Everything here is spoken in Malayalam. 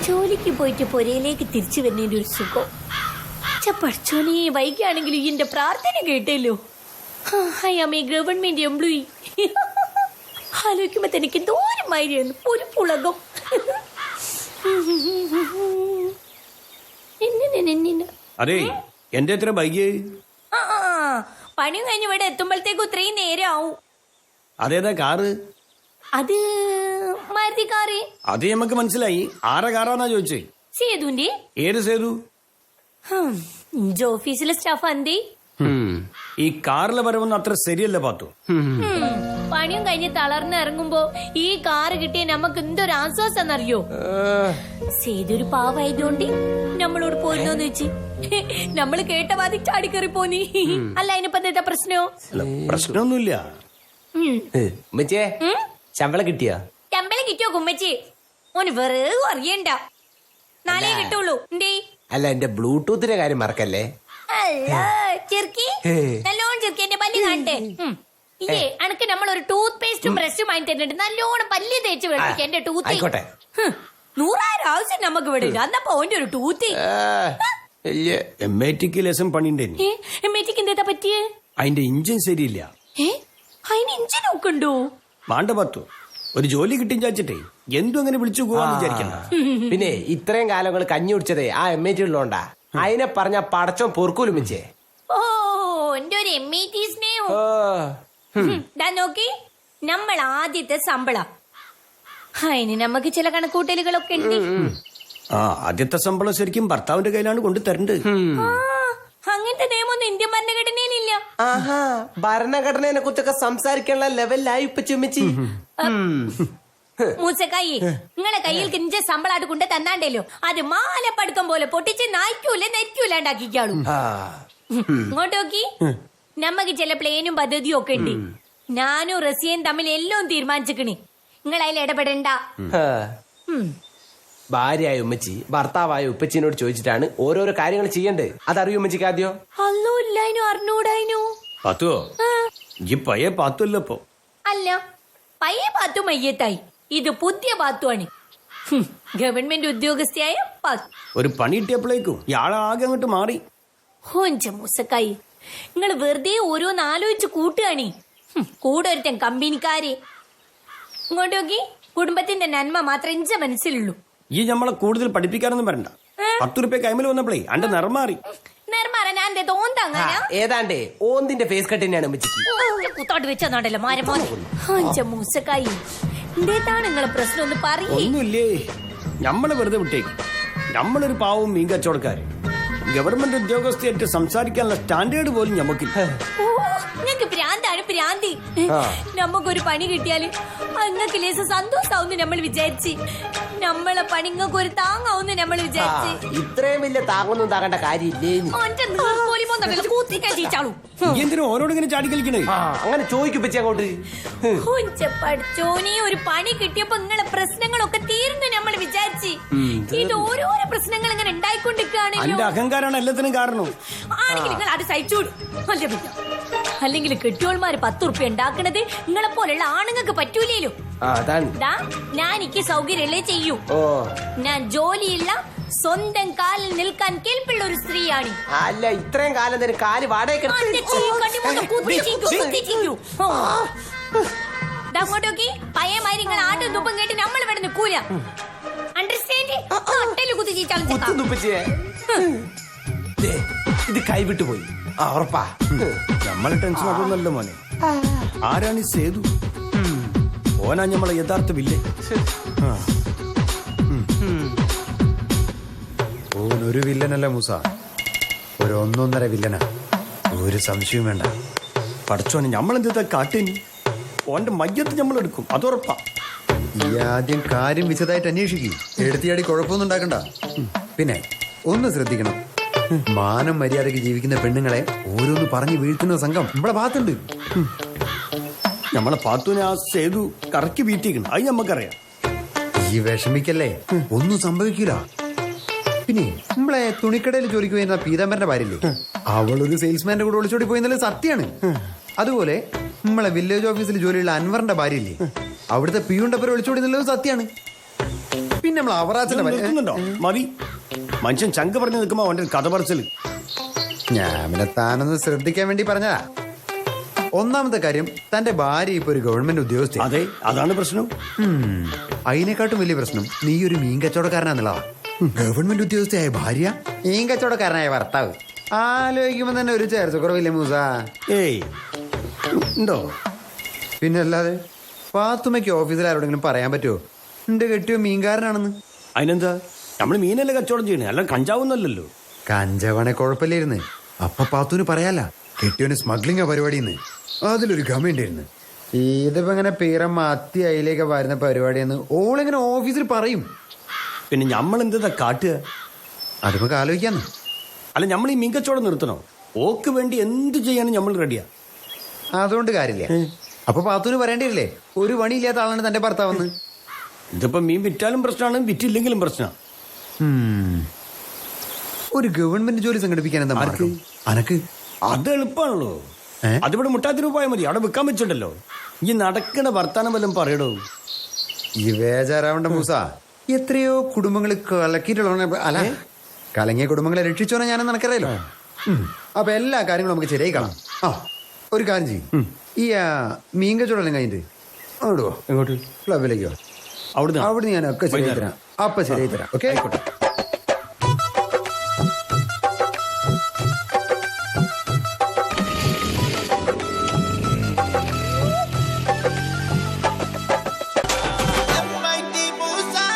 ജോലിക്ക് പോയിട്ട് പുരയിലേക്ക് തിരിച്ചു വരുന്നതിന്റെ ഒരു സുഖം. പഠിച്ചോനെ വൈകിയാണെങ്കിലും എന്റെ പ്രാർത്ഥന കേട്ടല്ലോ. I am a government employee. ആലോചിക്കുമ്പോ തനിക്ക് എന്തോരമായിരുന്നു ഒരു പുളകം. അതെ എന്റെ എത്ര ബൈക്ക് പണിയും കഴിഞ്ഞ് ഇവിടെ എത്തുമ്പോഴത്തേക്കും ഇത്രയും നേരം ആവും. അതേതാ കാറ്? അത് മാരുതി കാറ്. അത് നമുക്ക് മനസ്സിലായി. ആരെ കാറാന്നാ ചോദിച്ചേ? സേതുന്റെ. ഏത് സേതു? ഓഫീസിലെ സ്റ്റാഫ് അന്തേ. ഈ കാറിലെ വരവൊന്നും അത്ര ശരിയല്ല പാത്തു. പണിയും കഴിഞ്ഞ് തളർന്ന് ഇറങ്ങുമ്പോ ഈ കാറ് കിട്ടിയ നമുക്ക് എന്തൊരു ആശ്വാസം എന്നറിയോ? സേതൊരു പാവായതുകൊണ്ട് നമ്മളോട് പോരുന്നോന്ന് വെച്ച് നമ്മള് കേട്ട വാതി ചാടിക്കറി പോന്നി. അല്ല അതിനിപ്പോ എന്താ പ്രശ്നോ? പ്രശ്നമൊന്നുമില്ല. ശമ്പളം കിട്ടിയോ? ശമ്പളം കിട്ടിയോ കുമ്മച്ചി? ഓന് വെറുതെ അറിയണ്ട, നാളെ കിട്ടുള്ളൂ. എന്തേ? അല്ല എന്റെ ബ്ലൂടൂത്തിന്റെ കാര്യം മറക്കല്ലേ. ചെറുക്കി നല്ലോണം ചെറുക്കി എന്റെ പല്ല് കാണട്ടെ. ഇല്ലേ അനക്ക് നമ്മളൊരു ടൂത്ത് പേസ്റ്റും ബ്രഷും വാങ്ങി തരുന്നുണ്ട്. നല്ലോണം പല്ല് തേച്ച് വെളുപ്പിക്ക എന്റെ ടൂത്ത്. ആയിക്കോട്ടെ. 100,000 ആവശ്യം നമുക്ക് വിടില്ല. അന്നപ്പോ ഓന്റെ ഒരു ടൂത്ത്. എംഐറ്റിക്ക് ലെസം പണിണ്ടേ. എംഐറ്റിക്ക് എന്താ പറ്റിയേ? അതിന്റെ ഇഞ്ചിൻ ശരിയില്ല. അതിന് ഇഞ്ചിൻ നോക്കണ്ടോ? വേണ്ട പത്തു, ഒരു ജോലി കിട്ടിയും ചാച്ചിട്ടേ എന്തും അങ്ങനെ വിളിച്ചു പോവാന്ന് വിചാരിക്കണ്ട. പിന്നെ ഇത്രയും കാലങ്ങൾ കഞ്ഞി കുടിച്ചതേ ആ എംഐറ്റി ഉള്ളോണ്ടാ. അതിനെ പറഞ്ഞ പടച്ചോ പൊറുക്കൂലും മിച്ചേ. ഓ എന്റെ ഒരു എംഐറ്റി സ്നേഹം. നോക്കി നമ്മൾ ആദ്യത്തെ ശമ്പളം. അതിന് നമുക്ക് ചില കണക്കൂട്ടലുകളൊക്കെ ഉണ്ട്. ആദ്യത്തെ ശമ്പളം ശരിക്കും ഭർത്താവിന്റെ കയ്യിലാണ് കൊണ്ടു തരണ്ട്. അങ്ങനത്തെ നിയമമൊന്നും ഇന്ത്യൻ ഭരണഘടനയിലില്ല. ഭരണഘടനയെ കുറിച്ചൊക്കെ സംസാരിക്കാനുള്ള ലെവലിലായി ഇപ്പൊ ചുമിച്ചി. മൂസക്കായി നിങ്ങളെ കയ്യിൽ കിഞ്ച ശമ്പളായിട്ട് കൊണ്ട് തന്നാണ്ടല്ലോ, അത് മാലപ്പടുക്കം പോലെ പൊട്ടിച്ച് നായ്ക്കൂല നെരിക്കൂല ഉണ്ടാക്കിക്കാളും. ഇങ്ങോട്ട് നോക്കി, നമുക്ക് ചില പ്ലേനും പദ്ധതിയും ഒക്കെ ഉണ്ട്. ഞാനും റസിയയും തമ്മിൽ എല്ലാം തീരുമാനിച്ചിക്കണേ. നിങ്ങൾ അതിൽ ഇടപെടണ്ട. ഭാര്യയായ ഉമ്മച്ചി ഭർത്താവായ ഉപ്പച്ചിനോട് ചോദിച്ചിട്ടാണ് ഓരോരോ കാര്യങ്ങൾ ചെയ്യേണ്ടത്. അതറിയോ ഉമ്മച്ചിക്ക് ആദ്യം? അല്ലോ ഇല്ലായിനോ അറിഞ്ഞൂടായിനോ? പാത്തുവോ ഈ പഴയ പാത്തുല്ലപ്പോ? അല്ല, പഴയ പാത്തു മയ്യത്തായി. ഇത് പുതിയ പാത്തുവാണ്. ഗവൺമെന്റ് ഉദ്യോഗസ്ഥയായ പാത്തു. ഒരു പണി കിട്ടിയപ്പോഴേക്കും ഇയാളാകെ അങ്ങോട്ട് മാറി. ഹോഞ്ച മൂസക്കായി, നിങ്ങൾ വെറുതെ ഓരോന്ന് ആലോചിച്ച് കൂട്ടുകയാണി. കൂടെ ഒരുത്തൻ കമ്പനിക്കാരെ. ഇങ്ങോട്ട് നോക്കി, കുടുംബത്തിന്റെ നന്മ മാത്രം എന്റെ മനസ്സിലുള്ളൂ. ഈ നമ്മളെ കൂടുതൽ പഠിപ്പിക്കാനൊന്നും വരണ്ട. 10 രൂപ കൈമൽ വന്നപ്പോഴേ അന്റെ നിറമാറി. ഏതാണ്ടേ ഓന്തിന്റെ ഫേസ് കട്ട് തന്നെയാണ് കുത്തോട്ട് വെച്ചോണ്ടല്ലോ മാരമോനെ. മൂസക്കായി എന്തേതാണ് നിങ്ങളെ പ്രശ്നം ഒന്ന് പറയേ. ഒന്നുമില്ലേ, നമ്മളെ വെറുതെ വിട്ടേക്ക്. നമ്മളൊരു പാവവും മീൻ കച്ചവടക്കാര്. ഗവൺമെന്റ് ഉദ്യോഗസ്ഥയായിട്ട് സംസാരിക്കാനുള്ള സ്റ്റാൻഡേർഡ് പോലും ഞമ്മക്കില്ല. ഞങ്ങക്ക് ഭ്രാന്താണ് ഭ്രാന്തി. നമുക്കൊരു പണി കിട്ടിയാല് അങ്ങക്ക് ലേശം സന്തോഷാവുന്നു നമ്മൾ വിചാരിച്ച്. നമ്മളെ പണി ഇങ്ങക്ക് ഒരു താങ്ങാവുന്നു നമ്മൾ വിചാരിച്ച്. ഇത്രയും വലിയ താങ്ങൊന്നും താങ്ങേണ്ട കാര്യമില്ലേ. എന്തിനും ഓരോട് ഇങ്ങനെ ചാടി കളിക്കണേ? അങ്ങനെ ചോദിക്കുമ്പോ അങ്ങോട്ട് പഠിച്ചോനി ഒരു പണി കിട്ടിയപ്പോ നിങ്ങളെ പ്രശ്നങ്ങളൊക്കെ തീർന്നു നമ്മൾ വിചാരിച്ച്. ഇത് ഓരോരോ പ്രശ്നങ്ങൾ ഇങ്ങനെ ഉണ്ടായിക്കൊണ്ടിരിക്കുകയാണല്ലോ. അഹങ്കാരാണ് എല്ലാത്തിനും കാരണം. ആണെങ്കിൽ നിങ്ങൾ അത് സഹിച്ചോടും. അല്ലെങ്കിൽ കെട്ടിയോൾമാര് 10 റുപ്യ ഉണ്ടാക്കണത് നിങ്ങളെ പോലുള്ള ആണുങ്ങൾക്ക് പറ്റൂലല്ലോ. ഞാൻ എനിക്ക് സൗകര്യമല്ലേ ചെയ്യൂ. ഞാൻ ജോലിയില്ല, സ്വന്തം കാലിൽ നിൽക്കാൻ കേൾപ്പുള്ള ഒരു സ്ത്രീയാണ്. അല്ല, ഇത്രയും കാലം തന്നെ കാല് വാടക അങ്ങോട്ടോക്കി പയ്യമാരി നിങ്ങൾ ആട്ടും തുപ്പം കേട്ട് നമ്മൾ ഇവിടെ നിൽക്കൂല. അണ്ടർസ്റ്റാൻഡ്? ഇത് കൈവിട്ടു പോയി. ഉറപ്പാ. നമ്മളെ ടെൻഷൻ അതൊന്നല്ലോ മോനെ. ആരാണ് സേതു? ഓനാ നമ്മളെ യഥാർത്ഥ വില്ലേ. ഓനൊരു വില്ലനല്ല മൂസ, ഒരു 1.5 വില്ലനാ. ഒരു സംശയവും വേണ്ട. പഠിച്ചോനെ നമ്മളെന്താ കാട്ടേനി? ഓന്റെ മയ്യത്ത് നമ്മളെടുക്കും, അതുറപ്പാ. ഈ ആദ്യം കാര്യം വിശദമായിട്ട് അന്വേഷിക്കും. എടുത്തിയാടി കുഴപ്പമൊന്നും ഉണ്ടാക്കണ്ട. പിന്നെ ഒന്ന് ശ്രദ്ധിക്കണം, മാനം മര്യാദയ്ക്ക് ജീവിക്കുന്ന പെണ്ണുങ്ങളെ ഓരോന്ന് പറഞ്ഞു വീഴ്ത്തുന്ന സംഘം നമ്മളെ ഭാഗത്തുണ്ട്. നമ്മളെ പാത്തുവിനെ ആ സേതു കറക്കി വീട്ടിക്കണം, അത് നമ്മക്കറിയാം. ഈ വിഷമിക്കല്ലേ, ഒന്നും സംഭവിക്കൂല. പിന്നെ നമ്മളെ തുണിക്കടയിൽ ജോലിക്ക് പോയിരുന്ന പീതാംബരന്റെ ഭാര്യല്ലേ, അവളൊരു സെയിൽസ്മാന്റെ കൂടെ ഒളിച്ചോടി പോയെന്നല്ലേ സത്യാണ്. അതുപോലെ നമ്മളെ വില്ലേജ് ഓഫീസിൽ ജോലിയുള്ള അൻവറിന്റെ ഭാര്യയില്ലേ അവിടുത്തെ പിയൂന്റെ പേര് ഒളിച്ചോടുന്നുള്ളത് സത്യമാണ്. പിന്നെ നമ്മൾ അവറാച്ചന്റെ ഭാര്യ നിർത്തുന്നുണ്ടോ? മതി. മനുഷ്യൻ ചങ്ക് പറഞ്ഞു നിൽക്കുമ്പോ അവന്റെ ഒരു കഥ പറച്ചില്. ഞാൻ പിന്നെ താനൊന്ന് ശ്രദ്ധിക്കാൻ വേണ്ടി പറഞ്ഞതാ. ഒന്നാമത്തെ കാര്യം, തന്റെ ഭാര്യ ഇപ്പൊ ഒരു ഗവൺമെന്റ് ഉദ്യോഗസ്ഥ. അതെ, അതാണ് പ്രശ്നം. അതിനെക്കാട്ടും വലിയ പ്രശ്നം നീ ഒരു മീൻ കച്ചവടക്കാരനാന്നുള്ളതാ. ഗവൺമെന്റ് ഉദ്യോഗസ്ഥയായ ഭാര്യ, മീൻ കച്ചവടക്കാരനായ ഭർത്താവ്. ആലോചിക്കുമ്പോ തന്നെ ഒരു ചേർച്ച കുറവില്ലേ മൂസ? ഏയ് ഉണ്ടോ? പിന്നെ അല്ലാതെ പാത്തുമ്മയ്ക്ക് ഓഫീസിൽ ആരോടെങ്കിലും പറയാൻ പറ്റുമോ എന്റെ കെട്ടിയോ മീൻകാരനാണെന്ന്? അതിനെന്താ, നമ്മള് മീനല്ലേ കച്ചവടം ചെയ്യണേ, അല്ല കഞ്ചാവൊന്നല്ലല്ലോ. കഞ്ചാവാണെ കുഴപ്പമില്ലായിരുന്നു. അപ്പൊ പാത്തുവിന് പറയാല കെട്ടിയോന് സ്മഗ്ലിംഗ് പരിപാടിന്ന്. അതിലൊരു ഗമയുണ്ടായിരുന്നു. ഇതിപ്പോ ഇങ്ങനെ പീറം മത്തി അയിലേക്ക് വരുന്ന പരിപാടിയെന്ന് ഓളിങ്ങനെ ഓഫീസിൽ പറയും. പിന്നെ നമ്മൾ എന്താ കാട്ടുക? അത് നമുക്ക് ആലോചിക്കാന്ന്. അല്ല, നമ്മൾ ഈ മീൻ കച്ചവടം നിർത്തണോ? ഓക്ക് വേണ്ടി എന്ത് ചെയ്യാനും നമ്മൾ റെഡിയാ. അതുകൊണ്ട് കാര്യമില്ല. അപ്പൊ പാത്തുവിന് പറയേണ്ടിയില്ലേ ഒരു പണിയില്ലാത്ത ആളാണ് തന്റെ ഭർത്താവെന്ന്? ഇതിപ്പോ മീൻ വിറ്റാലും പ്രശ്നമാണ്, വിറ്റില്ലെങ്കിലും പ്രശ്നമാണ്. ഒരു ഗവൺമെന്റ് ജോലി സംഘടിപ്പിക്കാൻ എന്താ മാർഗം? അനക്ക് അത് എളുപ്പമാണല്ലോ. ഏ? അതിവിടെ മുട്ടാത്തി രൂപ മതി, അവിടെ വിൽക്കാൻ വെച്ചിട്ടുണ്ടല്ലോ. ഈ നടക്കണ വർത്താനം വല്ലതും പറയടോ. ഈ വേജാരാവണ്ട മൂസ, എത്രയോ കുടുംബങ്ങൾ കലക്കിയിട്ടുള്ള അല്ല കലങ്ങിയ കുടുംബങ്ങളെ രക്ഷിച്ചോനെ ഞാനെന്ന് നടക്കറിയല്ലോ. അപ്പൊ എല്ലാ കാര്യങ്ങളും നമുക്ക് ശരിയായി കാണാം. ആ ഒരു കാര്യം ചെയ്യും, ഈ മീൻ കച്ചവടം കഴിഞ്ഞിട്ട് അങ്ങോട്ട് പോ. എങ്ങോട്ട്? ക്ലബിലേക്ക് പോ. അവിടുന്ന് അവിടുന്ന് ഞാൻ ഒക്കെ ശരിയായി തരാം. അപ്പൊ ശരിയായി തരാം. ഓക്കെ.